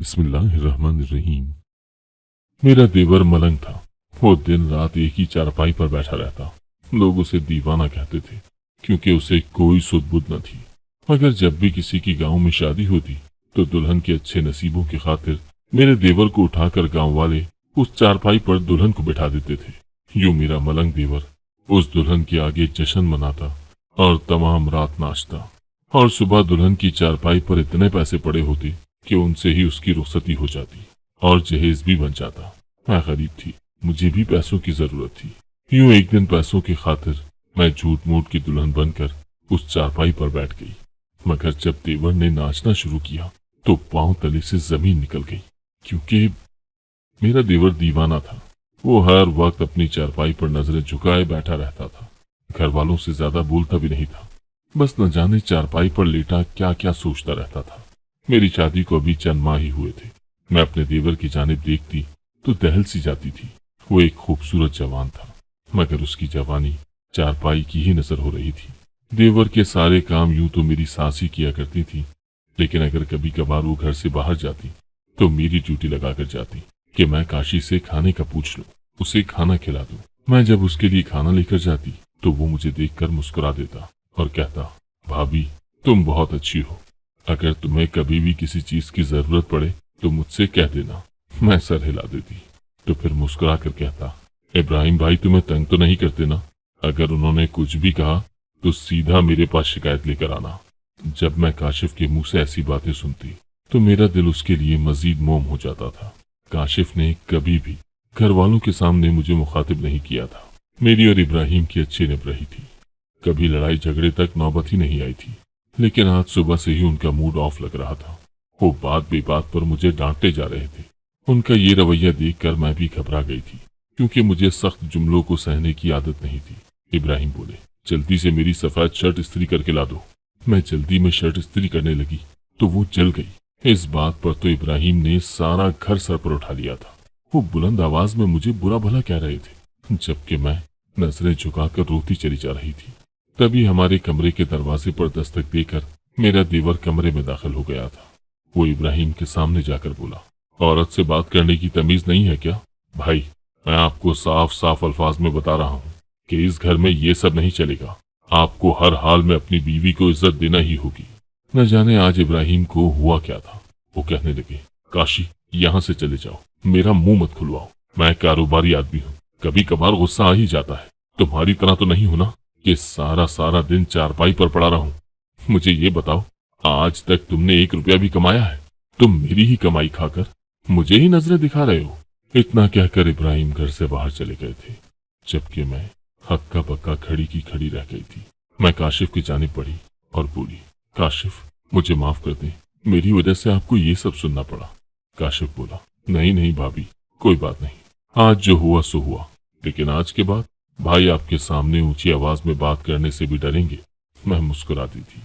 बिस्मिल्लाहिर्रहमानिर्रहीम। मेरा देवर मलंग था। वो दिन रात एक ही चारपाई पर बैठा रहता। लोग उसे दीवाना कहते थे क्योंकि उसे कोई सुध बुध न थी। मगर जब भी किसी की गांव में शादी होती तो दुल्हन के अच्छे नसीबों की खातिर मेरे देवर को उठाकर गांव वाले उस चारपाई पर दुल्हन को बिठा देते थे। यूं मेरा मलंग देवर उस दुल्हन के आगे जश्न मनाता और तमाम रात नाचता, और सुबह दुल्हन की चारपाई पर इतने पैसे पड़े होते कि उनसे ही उसकी रुखसती हो जाती और जहेज भी बन जाता। मैं गरीब थी, मुझे भी पैसों की जरूरत थी। यूं एक दिन पैसों की खातिर मैं झूठ मूठ की दुल्हन बनकर उस चारपाई पर बैठ गई। मगर जब देवर ने नाचना शुरू किया तो पांव तले से जमीन निकल गई, क्योंकि मेरा देवर दीवाना था। वो हर वक्त अपनी चारपाई पर नजरें झुकाए बैठा रहता था। घर वालों से ज्यादा बोलता भी नहीं था। बस न जाने चारपाई पर लेटा क्या क्या सोचता रहता था। मेरी शादी को अभी चंद माह ही हुए थे। मैं अपने देवर की जानिब देखती तो दहल सी जाती थी। वो एक खूबसूरत जवान था, मगर उसकी जवानी चारपाई की ही नजर हो रही थी। देवर के सारे काम यूं तो मेरी सास ही किया करती थी, लेकिन अगर कभी कभार वो घर से बाहर जाती तो मेरी ड्यूटी लगाकर जाती कि मैं काशी से खाने का पूछ लूं, उसे खाना खिला दूं। मैं जब उसके लिए खाना लेकर जाती तो वो मुझे देखकर मुस्कुरा देता और कहता, भाभी तुम बहुत अच्छी हो, अगर तुम्हें कभी भी किसी चीज की जरूरत पड़े तो मुझसे कह देना। मैं सर हिला देती तो फिर मुस्कुरा कर कहता, इब्राहिम भाई तुम्हें तंग तो नहीं करते ना? अगर उन्होंने कुछ भी कहा तो सीधा मेरे पास शिकायत लेकर आना। जब मैं काशिफ के मुंह से ऐसी बातें सुनती तो मेरा दिल उसके लिए मजीद मोम हो जाता था। काशिफ ने कभी भी घर वालों के सामने मुझे मुखातिब नहीं किया था। मेरी और इब्राहिम की अच्छी निभ रही थी, कभी लड़ाई झगड़े तक नौबत ही नहीं आई थी। लेकिन आज सुबह से ही उनका मूड ऑफ लग रहा था। वो बात बेबात पर मुझे डांटते जा रहे थे। उनका ये रवैया देखकर मैं भी घबरा गई थी, क्योंकि मुझे सख्त जुमलों को सहने की आदत नहीं थी। इब्राहिम बोले, जल्दी से मेरी सफेद शर्ट इस्त्री करके ला दो। मैं जल्दी में शर्ट इस्त्री करने लगी तो वो जल गई। इस बात पर तो इब्राहिम ने सारा घर सर पर उठा लिया था। वो बुलंद आवाज में मुझे बुरा भला कह रहे थे, जबकि मैं नजरें झुकाकर रोती चली जा रही थी। तभी हमारे कमरे के दरवाजे पर दस्तक देकर मेरा देवर कमरे में दाखिल हो गया था। वो इब्राहिम के सामने जाकर बोला, औरत से बात करने की तमीज नहीं है क्या? भाई मैं आपको साफ साफ अल्फाज में बता रहा हूँ कि इस घर में ये सब नहीं चलेगा। आपको हर हाल में अपनी बीवी को इज्जत देना ही होगी। न जाने आज इब्राहिम को हुआ क्या था। वो कहने लगे, काशी यहाँ से चले जाओ, मेरा मुंह मत खुलवाओ। मैं कारोबारी आदमी हूँ, कभी कभार गुस्सा आ ही जाता है। तुम्हारी तरह तो नहीं होना कि सारा सारा दिन चारपाई पर पड़ा रहूं। मुझे ये बताओ, आज तक तुमने 1 रुपया भी कमाया है? तुम मेरी ही कमाई खाकर मुझे ही नजरें दिखा रहे हो। इतना कहकर इब्राहिम घर से बाहर चले गए थे, जबकि मैं हक्का बक्का खड़ी की खड़ी रह गई थी। मैं काशिफ की जानिब बढ़ी और बोली, काशिफ मुझे माफ कर दें, मेरी वजह से आपको ये सब सुनना पड़ा। काशिफ बोला, नहीं नहीं भाभी, कोई बात नहीं, आज जो हुआ सो हुआ, लेकिन आज के बाद भाई आपके सामने ऊंची आवाज में बात करने से भी डरेंगे। मैं मुस्कुराती थी।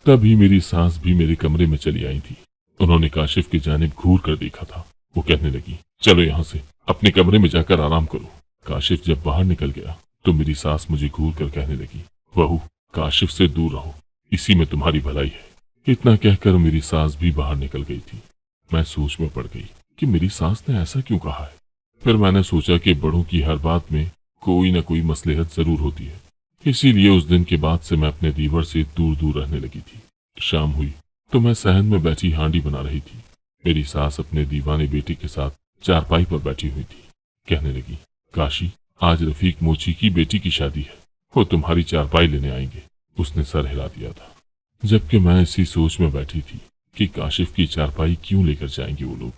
तभी मेरी सास भी मेरे कमरे में चली आई थी। उन्होंने काशिफ की जानिब घूर कर देखा था। वो कहने लगी, चलो यहाँ से अपने कमरे में जाकर आराम करो। काशिफ जब बाहर निकल गया तो मेरी सास मुझे घूर कर कहने लगी, बहू काशिफ से दूर रहो, इसी में तुम्हारी भलाई है। इतना कहकर मेरी सास भी बाहर निकल गई थी। मैं सोच में पड़ गई कि मेरी सास ने ऐसा क्यों कहा है। फिर मैंने सोचा कि बड़ों की हर बात में कोई न कोई मसलहत जरूर होती है। इसीलिए उस दिन के बाद से मैं अपने दीवर से दूर दूर रहने लगी थी। शाम हुई तो मैं सहन में बैठी हांडी बना रही थी। मेरी सास अपने दीवाने बेटे के साथ चारपाई पर बैठी हुई थी। कहने लगी, काशी आज रफीक मोची की बेटी की शादी है, वो तुम्हारी चारपाई लेने आएंगे। उसने सर हिला दिया था, जबकि मैं इसी सोच में बैठी थी कि काशिफ की चारपाई क्यों लेकर जाएंगे वो लोग।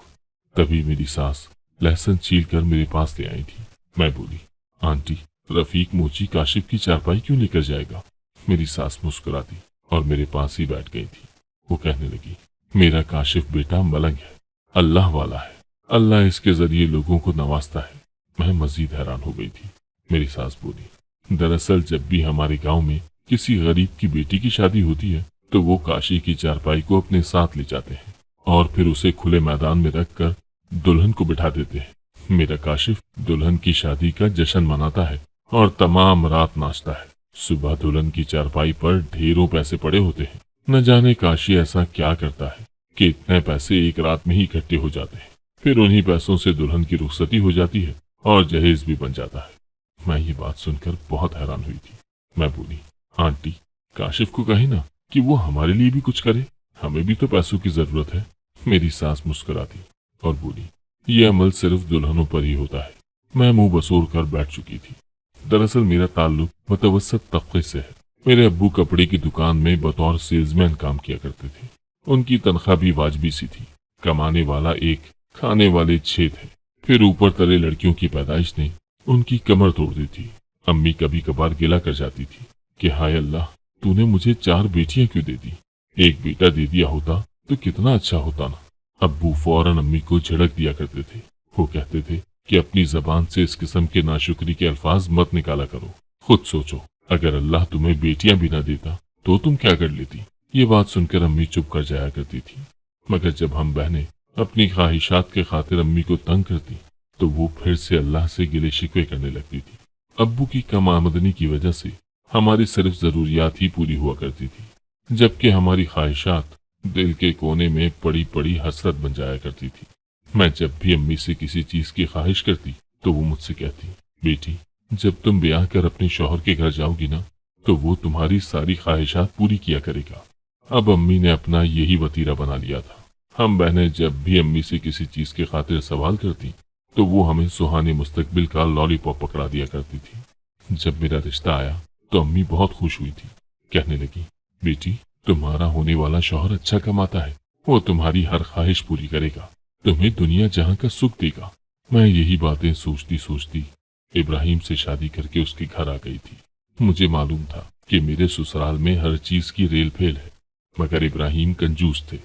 तभी मेरी सास लहसुन छील कर मेरे पास ले आई थी। मैं बोली, आंटी रफीक मोची काशिफ की चारपाई क्यों लेकर जाएगा? मेरी सास मुस्कुराती और मेरे पास ही बैठ गई थी। वो कहने लगी, मेरा काशिफ बेटा मलंग है, अल्लाह वाला है, अल्लाह इसके जरिए लोगों को नवाजता है। मैं मजीद हैरान हो गई थी। मेरी सास बोली, दरअसल जब भी हमारे गांव में किसी गरीब की बेटी की शादी होती है तो वो काशी की चारपाई को अपने साथ ले जाते हैं और फिर उसे खुले मैदान में रखकर दुल्हन को बिठा देते हैं। मेरा काशिफ दुल्हन की शादी का जश्न मनाता है और तमाम रात नाचता है। सुबह दुल्हन की चारपाई पर ढेरों पैसे पड़े होते हैं। न जाने काशी ऐसा क्या करता है कि इतने पैसे एक रात में ही इकट्ठे हो जाते हैं, फिर उन्हीं पैसों से दुल्हन की रुखसती हो जाती है और जहेज भी बन जाता है। मैं ये बात सुनकर बहुत हैरान हुई थी। मैं बोली, आंटी, काशिफ को कहे ना कि वो हमारे लिए भी कुछ करे, हमें भी तो पैसों की जरूरत है। मेरी सास मुस्कुराती और बोली, ये अमल सिर्फ दुल्हनों पर ही होता है। मैं मुंह बसोर कर बैठ चुकी थी। दरअसल मेरा ताल्लुक मुतवस्सत तबके से है। मेरे अब्बू कपड़े की दुकान में बतौर सेल्समैन काम किया करते थे। उनकी तनख्वाह भी वाजबी सी थी। कमाने वाला एक, खाने वाले 6 थे। फिर ऊपर तले लड़कियों की पैदाइश ने उनकी कमर तोड़ दी थी। अम्मी कभी कभार गिला कर जाती थी कि हाय अल्लाह, तूने मुझे 4 बेटियां क्यों दे दी, एक बेटा दे दिया होता तो कितना अच्छा होता ना। अब्बू फौरन अम्मी को झड़क दिया करते थे। वो कहते थे कि अपनी जबान से इस किस्म के नाशुक्री के अल्फाज मत निकाला करो। खुद सोचो, अगर अल्लाह तुम्हें बेटियां भी ना देता तो तुम क्या कर लेती। ये बात सुनकर अम्मी चुप कर जाया करती थी। मगर जब हम बहनें अपनी ख्वाहिशात के खातिर अम्मी को तंग करती तो वो फिर से अल्लाह से गिले शिकवे करने लगती थी। अब्बू की कम आमदनी की वजह से हमारी सिर्फ जरूरियात ही पूरी हुआ करती थी, जबकि हमारी ख्वाहिशात दिल के कोने में पड़ी पड़ी हसरत बन जाया करती थी। मैं जब भी अम्मी से किसी चीज की ख्वाहिश करती तो वो मुझसे कहती, बेटी, जब तुम ब्याह कर अपने शौहर के घर जाओगी ना तो वो तुम्हारी सारी ख्वाहिशात पूरी किया करेगा। अब अम्मी ने अपना यही वतीरा बना लिया था। हम बहनें जब भी अम्मी से किसी चीज के खातिर सवाल करती तो वो हमें सुहाने मुस्तकबिल का लॉलीपॉप पकड़ा दिया करती थी। जब मेरा रिश्ता आया तो अम्मी बहुत खुश हुई थी। कहने लगी, बेटी, तुम्हारा होने वाला शौहर अच्छा कमाता है, वो तुम्हारी हर ख्वाहिश पूरी करेगा, तुम्हें दुनिया जहां का सुख देगा। मैं यही बातें सोचती सोचती इब्राहिम से शादी करके उसके घर आ गई थी। मुझे मालूम था कि मेरे ससुराल में हर चीज की रेल फेल है, मगर इब्राहिम कंजूस थे।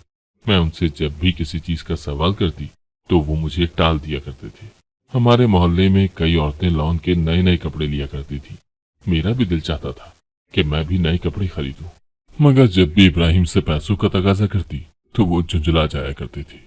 मैं उनसे जब भी किसी चीज का सवाल करती तो वो मुझे टाल दिया करते थे। हमारे मोहल्ले में कई औरतें लॉन के नए नए कपड़े लिया करती थी। मेरा भी दिल चाहता था कि मैं भी नए कपड़े खरीदूं, मगर जब भी इब्राहिम से पैसों का तकाजा करती तो वो झुंझला जाया करते थे।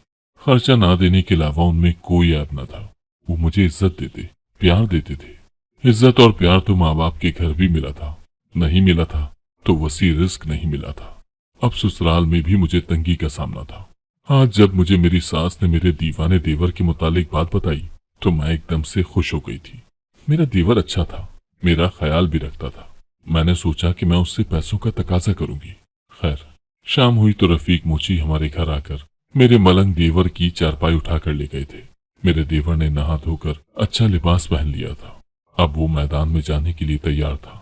खर्चा ना देने के अलावा उनमें कोई ऐब न था। वो मुझे इज्जत देते, प्यार देते थे। इज्जत और प्यार तो माँ बाप के घर भी मिला था, नहीं मिला था तो वसी रिस्क नहीं मिला था। अब ससुराल में भी मुझे तंगी का सामना था। आज जब मुझे मेरी सास ने मेरे दीवाने देवर के मुतालिक बात बताई तो मैं एकदम से खुश हो गई थी। मेरा देवर अच्छा था, मेरा ख्याल भी रखता था। मैंने सोचा कि मैं उससे पैसों का तकाजा करूंगी। खैर, शाम हुई तो रफीक मोची हमारे घर आकर मेरे मलंग देवर की चारपाई उठाकर ले गए थे। मेरे देवर ने नहा धोकर अच्छा लिबास पहन लिया था। अब वो मैदान में जाने के लिए तैयार था।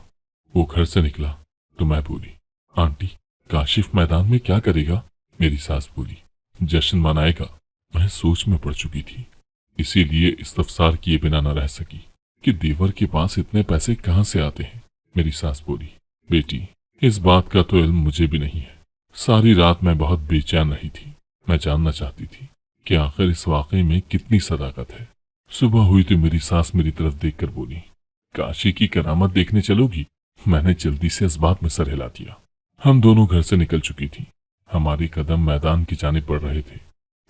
वो घर से निकला तो मैं बोली, आंटी, काशिफ मैदान में क्या करेगा? मेरी सास बोली, जश्न मनाएगा। मैं सोच में पड़ चुकी थी, इसीलिए इस्तफसार किए बिना न रह सकी कि देवर के पास इतने पैसे कहाँ से आते हैं। मेरी सास बोली, बेटी, इस बात का तो इल्म मुझे भी नहीं है। सारी रात मैं बहुत बेचैन रही थी। मैं जानना चाहती थी कि आखिर इस वाकई में कितनी सदाकत है। सुबह हुई तो मेरी सास मेरी तरफ देखकर बोली, काशी की करामत देखने चलोगी? मैंने जल्दी से इस बात में सर हिला दिया। हम दोनों घर से निकल चुकी थी। हमारे कदम मैदान की जानिब बढ़ रहे थे।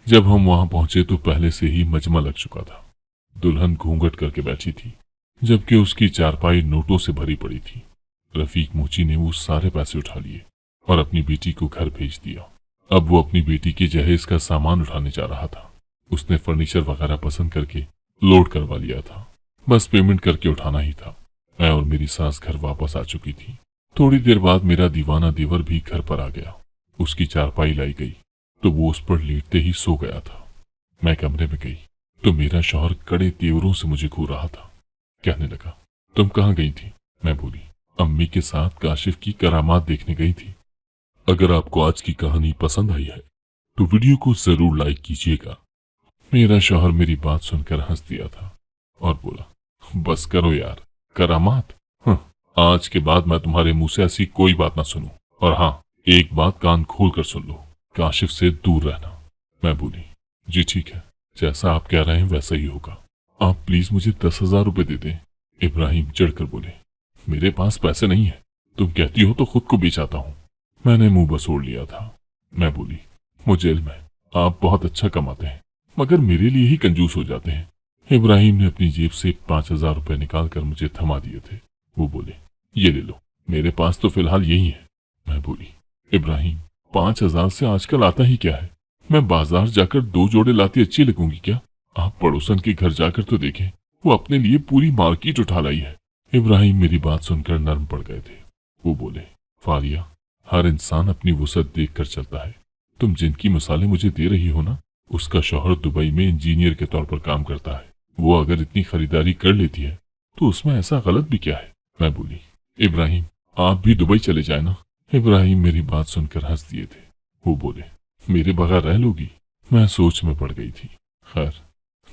जब हम वहां पहुंचे तो पहले से ही मजमा लग चुका था। दुल्हन घूंघट करके बैठी थी, जबकि उसकी चारपाई नोटों से भरी पड़ी थी। रफीक मोची ने वो सारे पैसे उठा लिए और अपनी बेटी को घर भेज दिया। अब वो अपनी बेटी के जहेज का सामान उठाने जा रहा था। उसने फर्नीचर वगैरह पसंद करके लोड करवा लिया था, बस पेमेंट करके उठाना ही था। मैं और मेरी सास घर वापस आ चुकी थी। थोड़ी देर बाद मेरा दीवाना देवर भी घर पर आ गया। उसकी चारपाई लाई गई तो वो उस पर लेटते ही सो गया था। मैं कमरे में गई तो मेरा शौहर कड़े तेवरों से मुझे घूर रहा था। कहने लगा, तुम कहाँ गई थी? मैं बोली, अम्मी के साथ काशिफ की करामात देखने गई थी। अगर आपको आज की कहानी पसंद आई है तो वीडियो को जरूर लाइक कीजिएगा। मेरा शौहर मेरी बात सुनकर हंस दिया था और बोला, बस करो यार, करामात? आज के बाद मैं तुम्हारे मुंह से ऐसी कोई बात ना सुनूं। और हाँ, एक बात कान खोल कर सुन लो, काशिफ से दूर रहना। मैं बोली, जी ठीक है, जैसा आप कह रहे हैं वैसा ही होगा। आप प्लीज मुझे 10,000 रुपए दे दें। इब्राहिम चढ़कर बोले, मेरे पास पैसे नहीं है, तुम कहती हो तो खुद को बेच आता हूँ। मैंने मुंह बसोड़ लिया था। मैं बोली, मुझे इल्म है आप बहुत अच्छा कमाते हैं, मगर मेरे लिए ही कंजूस हो जाते हैं। इब्राहिम ने अपनी जेब से 5,000 रुपए निकालकर मुझे थमा दिए थे। वो बोले, ये ले लो, मेरे पास तो फिलहाल यही है। मैं बोली, इब्राहिम, 5,000 से आजकल आता ही क्या है? मैं बाजार जाकर 2 जोड़े लाती अच्छी लगूंगी क्या? आप पड़ोसन के घर जाकर तो देखें, वो अपने लिए पूरी मार्केट उठा लाई है। इब्राहिम मेरी बात सुनकर नर्म पड़ गए थे। वो बोले, फारिया, हर इंसान अपनी वुसअत देख कर चलता है। तुम जिनकी मिसालें मुझे दे रही हो ना, उसका शौहर दुबई में इंजीनियर के तौर पर काम करता है। वो अगर इतनी खरीदारी कर लेती है तो उसमें ऐसा गलत भी क्या है? मैं बोली, इब्राहिम, आप भी दुबई चले जाए ना। इब्राहिम मेरी बात सुनकर हंस दिए थे। वो बोले, मेरे बगैर रह लोगी? मैं सोच में पड़ गई थी। खैर,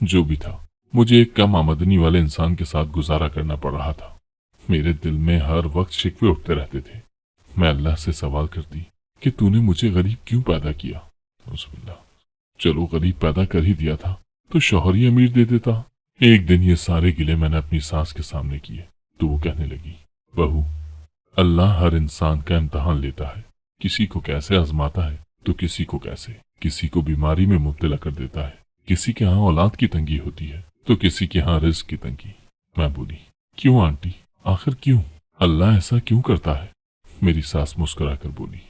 जो भी था, मुझे एक कम आमदनी वाले इंसान के साथ गुजारा करना पड़ रहा था। मेरे दिल में हर वक्त शिकवे उठते रहते थे। मैं अल्लाह से सवाल करती कि तूने मुझे गरीब क्यों पैदा किया? बिस्मिल्लाह। चलो, गरीब पैदा कर ही दिया था तो शौहर ही अमीर दे देता। एक दिन ये सारे गिले मैंने अपनी सास के सामने किए तो वो कहने लगी, बहू, अल्लाह हर इंसान का इम्तहान लेता है। किसी को कैसे आजमाता है तो किसी को कैसे। किसी को बीमारी में मुब्तला कर देता है, किसी के यहाँ औलाद की तंगी होती है तो किसी के यहाँ रिज़्क़ की तंगी। मैं बोली, क्यों आंटी, आखिर क्यों? अल्लाह ऐसा क्यों करता है? मेरी सास मुस्कुराकर बोली,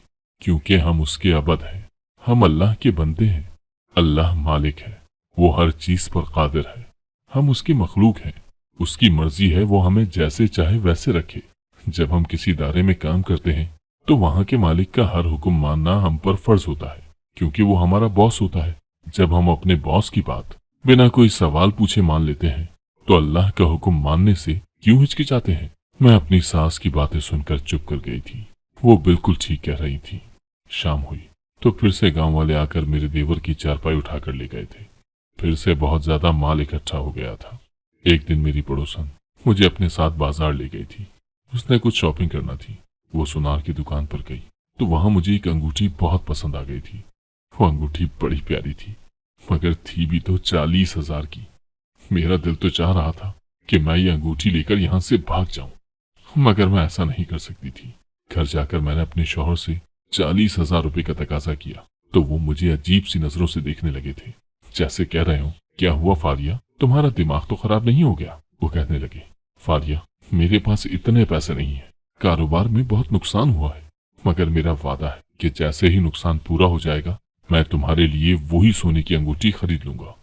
क्योंकि हम उसके अबद हैं, हम अल्लाह के बंदे हैं। अल्लाह मालिक है, वो हर चीज पर कादिर है। हम उसकी मखलूक हैं, उसकी मर्जी है वो हमें जैसे चाहे वैसे रखे। जब हम किसी दायरे में काम करते हैं तो वहां के मालिक का हर हुक्म मानना हम पर फर्ज होता है, क्योंकि वो हमारा बॉस होता है। जब हम अपने बॉस की बात बिना कोई सवाल पूछे मान लेते हैं तो अल्लाह का हुक्म मानने से क्यों हिचकिचाते हैं? मैं अपनी सास की बातें सुनकर चुप कर गई थी। वो बिल्कुल ठीक कह रही थी। शाम हुई तो फिर से गांव वाले आकर मेरे देवर की चारपाई उठाकर ले गए थे। फिर से बहुत ज्यादा माल इकट्ठा हो गया था। एक दिन मेरी पड़ोसन मुझे अपने साथ बाजार ले गई थी। उसने कुछ शॉपिंग करना थी। वो सुनार की दुकान पर गई तो वहां मुझे एक अंगूठी बहुत पसंद आ गई थी। वो अंगूठी बड़ी प्यारी थी, मगर थी भी तो 40,000 की। मेरा दिल तो चाह रहा था कि मैं ये अंगूठी लेकर यहाँ से भाग जाऊं, मगर मैं ऐसा नहीं कर सकती थी। घर जाकर मैंने अपने शौहर से 40,000 रुपए का तकाजा किया तो वो मुझे अजीब सी नजरों से देखने लगे थे, जैसे कह रहे हो, क्या हुआ फारिया, तुम्हारा दिमाग तो खराब नहीं हो गया? वो कहने लगे, फारिया, मेरे पास इतने पैसे नहीं है, कारोबार में बहुत नुकसान हुआ है, मगर मेरा वादा है कि जैसे ही नुकसान पूरा हो जाएगा मैं तुम्हारे लिए वही सोने की अंगूठी खरीद लूंगा।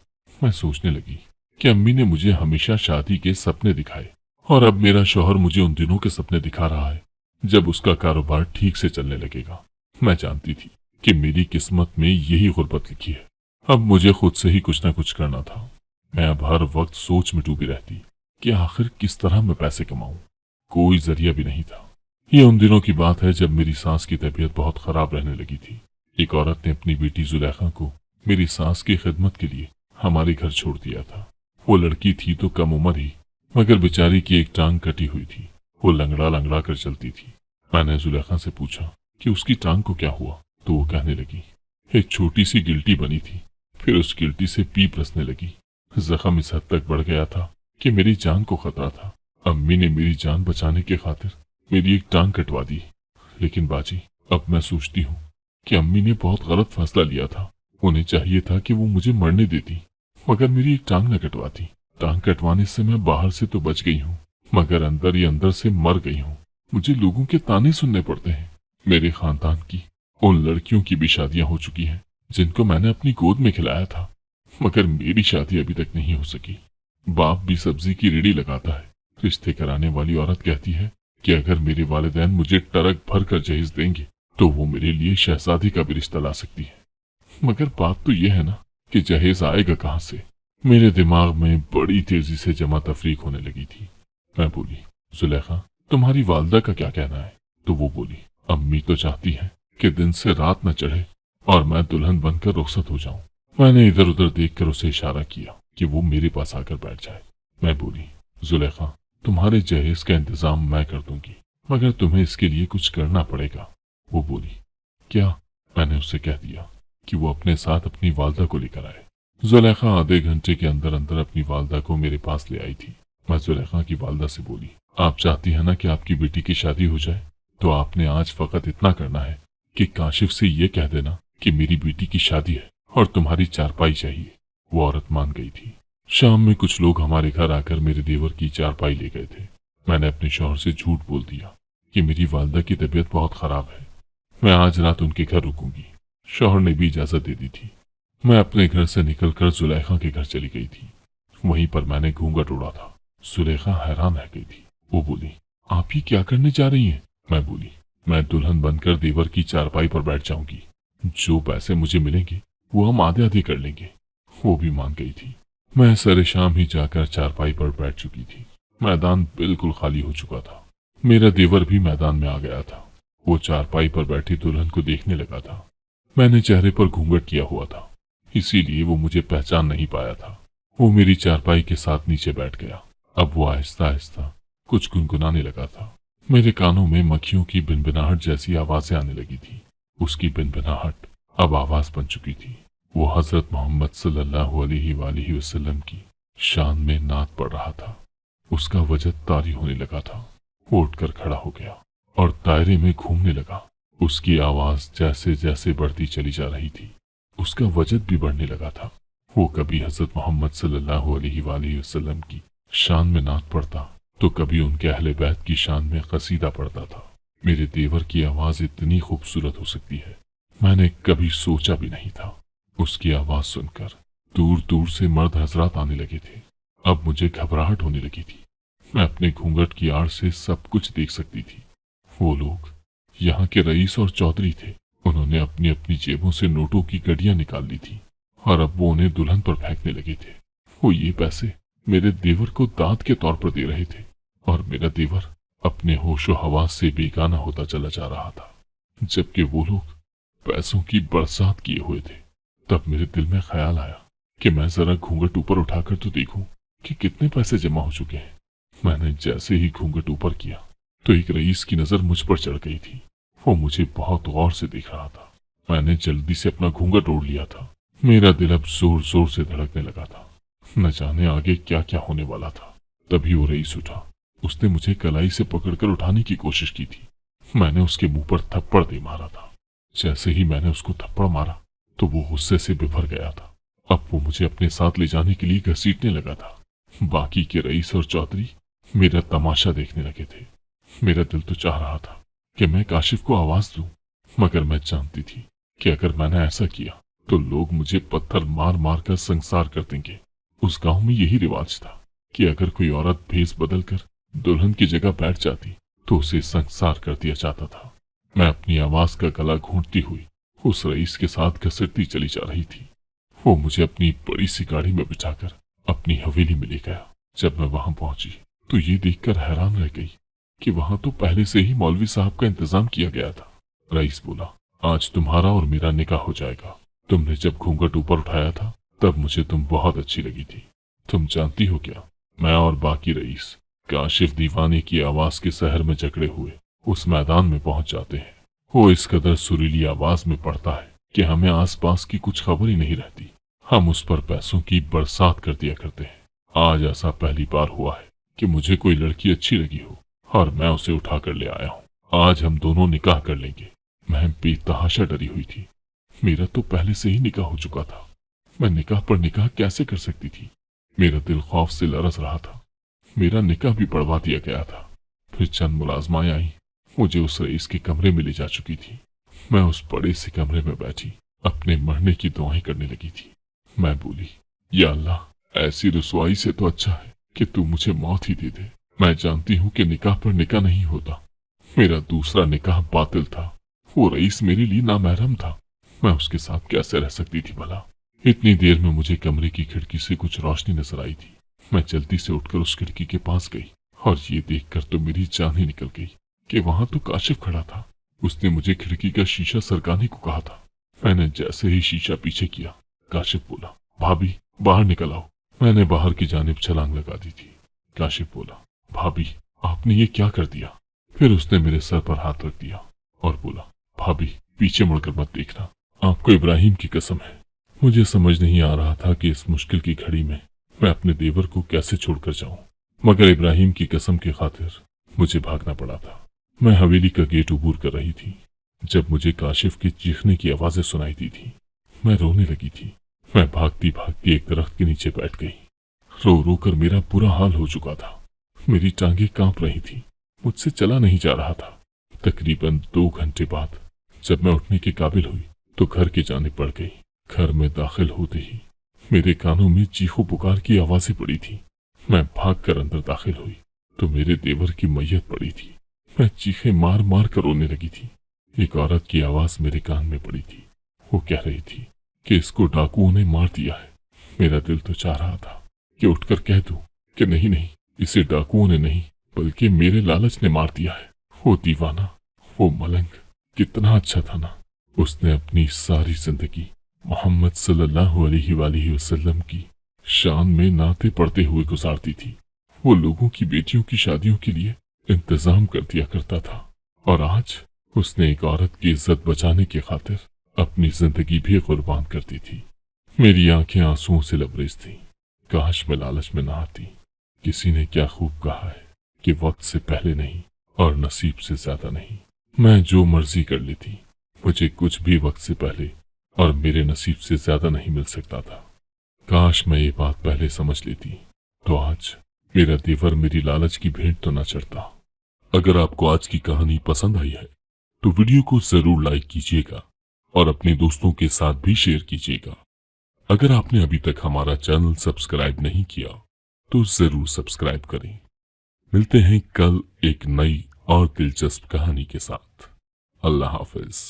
मैं सोचने लगी कि अम्मी ने मुझे हमेशा शादी के सपने दिखाए और अब मेरा शौहर मुझे उन दिनों के सपने दिखा रहा है जब उसका कारोबार ठीक से चलने लगेगा। मैं जानती थी कि मेरी किस्मत में यही गुर्बत लिखी है। अब मुझे खुद से ही कुछ न कुछ करना था। मैं अब हर वक्त सोच में डूबी रहती कि आखिर किस तरह मैं पैसे कमाऊं। कोई जरिया भी नहीं था। ये उन दिनों की बात है जब मेरी सास की तबीयत बहुत खराब रहने लगी थी। एक औरत ने अपनी बेटी जुलेखा को मेरी सास की खिदमत के लिए हमारे घर छोड़ दिया था। वो लड़की थी तो कम उम्र ही, मगर बेचारी की एक टांग कटी हुई थी। वो लंगड़ा लंगड़ा कर चलती थी। मैंने जुलेखा से पूछा कि उसकी टांग को क्या हुआ, तो वो कहने लगी, एक छोटी सी गिल्टी बनी थी, फिर उस गिल्टी से पीप रसने लगी। जख्म इस हद तक बढ़ गया था कि मेरी जान को खतरा था। अम्मी ने मेरी जान बचाने के खातिर मेरी एक टांग कटवा दी। लेकिन बाजी, अब मैं सोचती हूँ कि अम्मी ने बहुत गलत फैसला लिया था। उन्हें चाहिए था कि वो मुझे मरने देती, मगर मेरी एक टांग न कटवाती। टांग कटवाने से मैं बाहर से तो बच गई हूँ, मगर अंदर ही अंदर से मर गई हूँ। मुझे लोगों के ताने सुनने पड़ते हैं। मेरे खानदान की उन लड़कियों की भी शादियां हो चुकी हैं जिनको मैंने अपनी गोद में खिलाया था, मगर मेरी शादी अभी तक नहीं हो सकी। बाप भी सब्जी की रेडी लगाता है। रिश्ते कराने वाली औरत कहती है कि अगर मेरे वालिदैन मुझे ट्रक भर कर जहेज देंगे तो वो मेरे लिए शहजादी का भी रिश्ता ला सकती है। मगर बात तो यह है ना कि जहेज आएगा कहाँ से? मेरे दिमाग में बड़ी तेजी से जमा तफरीक होने लगी थी। मैं बोली, जुलेखा, तुम्हारी वालदा का क्या कहना है? तो वो बोली, अम्मी तो चाहती है कि दिन से रात न चढ़े और मैं दुल्हन बनकर रुखसत हो जाऊं। मैंने इधर उधर देखकर उसे इशारा किया कि वो मेरे पास आकर बैठ जाए। मैं बोली, जुलेखा, तुम्हारे जहेज का इंतजाम मैं कर दूंगी, मगर तुम्हें इसके लिए कुछ करना पड़ेगा। वो बोली, क्या? मैंने उससे कह दिया कि वो अपने साथ अपनी वालदा को लेकर आए। जुलेखा आधे घंटे के अंदर अंदर अपनी वालदा को मेरे पास ले आई थी। मैं जुलेखा की वालदा से बोली, आप चाहती है ना कि आपकी बेटी की शादी हो जाए, तो आपने आज फकत इतना करना है कि काशिफ से ये कह देना कि मेरी बेटी की शादी है और तुम्हारी चारपाई चाहिए। वो औरत मान गई थी। शाम में कुछ लोग हमारे घर आकर मेरे देवर की चारपाई ले गए थे। मैंने अपने शौहर से झूठ बोल दिया कि मेरी वालदा की तबीयत बहुत खराब है, मैं आज रात उनके घर रुकूंगी। शौहर ने भी इजाजत दे दी थी। मैं अपने घर से निकलकर जुलेखा के घर चली गई थी। वहीं पर मैंने घूंघट उड़ा था। जुलेखा हैरान रह गई थी। वो बोली, आप ये क्या करने जा रही हैं? मैं बोली, मैं दुल्हन बनकर देवर की चारपाई पर बैठ जाऊंगी। जो पैसे मुझे मिलेंगे वो हम आधे आधे कर लेंगे। वो भी मान गई थी। मैं सरे शाम ही जाकर चारपाई पर बैठ चुकी थी। मैदान बिल्कुल खाली हो चुका था। मेरा देवर भी मैदान में आ गया था। वो चारपाई पर बैठी दुल्हन को देखने लगा था। मैंने चेहरे पर घूंघट किया हुआ था, इसीलिए वो मुझे पहचान नहीं पाया था। वो मेरी चारपाई के साथ नीचे बैठ गया। अब वो आहिस्ता आहिस्ता कुछ गुनगुनाने लगा था। मेरे कानों में मक्खियों की बिनबिनाहट जैसी आवाजें आने लगी थी। उसकी बिनबिनाहट अब आवाज बन चुकी थी। वो हजरत मोहम्मद सल्लल्लाहु अलैहि वसल्लम की शान में नात पढ़ रहा था। उसका वजद तारी होने लगा था। वो उठकर खड़ा हो गया और दायरे में घूमने लगा। उसकी आवाज जैसे जैसे बढ़ती चली जा रही थी, उसका वजद भी बढ़ने लगा था। वो कभी हजरत मोहम्मद सल्लल्लाहु अलैहि वसल्लम की शान में नात पढ़ता तो कभी उनके अहले बैत की शान में कसीदा पढ़ता था। मेरे देवर की आवाज इतनी खूबसूरत हो सकती है, मैंने कभी सोचा भी नहीं था। उसकी आवाज सुनकर दूर दूर से मर्द हजरात आने लगे थे। अब मुझे घबराहट होने लगी थी। मैं अपने घूंघट की आड़ से सब कुछ देख सकती थी। वो लोग यहाँ के रईस और चौधरी थे। उन्होंने अपनी अपनी जेबों से नोटों की गड्डियां निकाल ली थी और अब वो उन्हें दुल्हन पर फेंकने लगे थे। वो ये पैसे मेरे देवर को दाद के तौर पर दे रहे थे और मेरा देवर अपने होशो हवास से बेगाना होता चला जा रहा था। जबकि वो लोग पैसों की बरसात किए हुए थे। तब मेरे दिल में ख्याल आया कि मैं जरा घूंघट ऊपर उठाकर तो देखूं कि कितने पैसे जमा हो चुके हैं। मैंने जैसे ही घूंघट ऊपर किया तो एक रईस की नजर मुझ पर चढ़ गई थी। वो मुझे बहुत गौर से देख रहा था। मैंने जल्दी से अपना घूंघट ओढ़ लिया था। मेरा दिल अब जोर जोर से धड़कने लगा था। न जाने आगे क्या क्या होने वाला था। तभी वो रईस उठा। उसने मुझे कलाई से पकड़कर उठाने की कोशिश की थी। मैंने उसके मुंह पर थप्पड़ दे मारा था। जैसे ही मैंने उसको थप्पड़ मारा तो वो गुस्से से बिफर गया था। अब वो मुझे अपने साथ ले जाने के लिए घसीटने लगा था। बाकी के रईस और चौधरी मेरा तमाशा देखने लगे थे। मेरा दिल तो चाह रहा था कि मैं काशिफ को आवाज दूं, मगर मैं जानती थी कि अगर मैंने ऐसा किया तो लोग मुझे पत्थर मार मार कर संसार कर देंगे। उस गांव में यही रिवाज था कि अगर कोई औरत भेस बदलकर दुल्हन की जगह बैठ जाती तो उसे संसार कर दिया जाता था। मैं अपनी आवाज का गला घोंटती हुई उस रईस के साथ घसीटती चली जा रही थी। वो मुझे अपनी बड़ी सी गाड़ी में बिठाकर अपनी हवेली में ले गया। जब मैं वहां पहुंची तो ये देखकर हैरान रह गई कि वहां तो पहले से ही मौलवी साहब का इंतजाम किया गया था। रईस बोला, आज तुम्हारा और मेरा निकाह हो जाएगा। तुमने जब घूंघट ऊपर उठाया था तब मुझे तुम बहुत अच्छी लगी थी। तुम जानती हो क्या, मैं और बाकी रईस काशिफ दीवाने की आवाज के शहर में जकड़े हुए उस मैदान में पहुंच जाते हैं। वो इस कदर सुरीली आवाज में पड़ता है कि हमें आसपास की कुछ खबर ही नहीं रहती। हम उस पर पैसों की बरसात कर दिया करते हैं। आज ऐसा पहली बार हुआ है कि मुझे कोई लड़की अच्छी लगी हो और मैं उसे उठा कर ले आया हूँ। आज हम दोनों निकाह कर लेंगे। मैं बेतहाशा डरी हुई थी। मेरा तो पहले से ही निकाह हो चुका था। मैं निकाह पर निकाह कैसे कर सकती थी? मेरा दिल खौफ से लरस रहा था। मेरा निकाह भी पढ़वा दिया गया था। फिर चंद मुलाजमाएं आई, मुझे उस रईस के कमरे में ले जा चुकी थी। मैं उस बड़े से कमरे में बैठी अपने मरने की दुआएं करने लगी थी। मैं बोली, या अल्लाह, ऐसी रुसवाई से तो अच्छा है कि तू मुझे मौत ही दे दे। मैं जानती हूँ कि निकाह पर निकाह नहीं होता। मेरा दूसरा निकाह बातिल था। वो रईस मेरे लिए नामहरम था। मैं उसके साथ कैसे रह सकती थी भला? इतनी देर में मुझे कमरे की खिड़की से कुछ रोशनी नजर आई थी। मैं जल्दी से उठकर उस खिड़की के पास गई और ये देखकर तो मेरी जान ही निकल गई कि वहां तो काशिफ खड़ा था। उसने मुझे खिड़की का शीशा सरकाने को कहा था। मैंने जैसे ही शीशा पीछे किया, काशिफ बोला, भाभी बाहर निकल आओ। मैंने बाहर की जानिब छलांग लगा दी थी। काशिफ बोला, भाभी आपने ये क्या कर दिया? फिर उसने मेरे सर पर हाथ रख दिया और बोला, भाभी पीछे मुड़कर मत देखना, आपको इब्राहिम की कसम है। मुझे समझ नहीं आ रहा था कि इस मुश्किल की घड़ी में मैं अपने देवर को कैसे छोड़कर जाऊं, मगर इब्राहिम की कसम की खातिर मुझे भागना पड़ा था। मैं हवेली का गेट उबूर कर रही थी जब मुझे काशिफ के चीखने की आवाजें सुनाई दी थी। मैं रोने लगी थी। मैं भागती भागती एक दरख्त के नीचे बैठ गई। रो रो कर मेरा बुरा हाल हो चुका था। मेरी टांगें कांप रही थी। मुझसे चला नहीं जा रहा था। तकरीबन 2 घंटे बाद जब मैं उठने के काबिल हुई तो घर की जानिब बढ़ गई। घर में दाखिल होते ही मेरे कानों में चीखों पुकार की आवाजें पड़ी थी। मैं भागकर अंदर दाखिल हुई तो मेरे देवर की मैयत पड़ी थी। मैं चीखें मार मार कर रोने लगी थी। एक औरत की आवाज मेरे कान में पड़ी थी। वो कह रही थी कि इसको डाकुओं ने मार दिया है। मेरा दिल तो चाह रहा था कि उठकर कह दूं कि नहीं नहीं, इसे डाकुओं ने नहीं बल्कि मेरे लालच ने मार दिया है। वो दीवाना, वो मलंग कितना अच्छा था ना। उसने अपनी सारी जिंदगी मोहम्मद सल्लल्लाहु अलैहि वसल्लम की शान में नाते पढ़ते हुए गुजारती थी। वो लोगों की बेटियों की शादियों के लिए इंतजाम कर दिया करता था और आज उसने एक औरत की इज्जत बचाने की खातिर अपनी जिंदगी भी कुर्बान कर दी थी। मेरी आंखें आंसुओं से लबरेज थीं। काश मैं लालच में ना आती। किसी ने क्या खूब कहा है कि वक्त से पहले नहीं और नसीब से ज्यादा नहीं। मैं जो मर्जी कर लेती, मुझे कुछ भी वक्त से पहले और मेरे नसीब से ज्यादा नहीं मिल सकता था। काश मैं ये बात पहले समझ लेती तो आज मेरा देवर मेरी लालच की भेंट तो न चढ़ता। अगर आपको आज की कहानी पसंद आई है तो वीडियो को जरूर लाइक कीजिएगा और अपने दोस्तों के साथ भी शेयर कीजिएगा। अगर आपने अभी तक हमारा चैनल सब्सक्राइब नहीं किया तो जरूर सब्सक्राइब करें। मिलते हैं कल एक नई और दिलचस्प कहानी के साथ। अल्लाह हाफिज।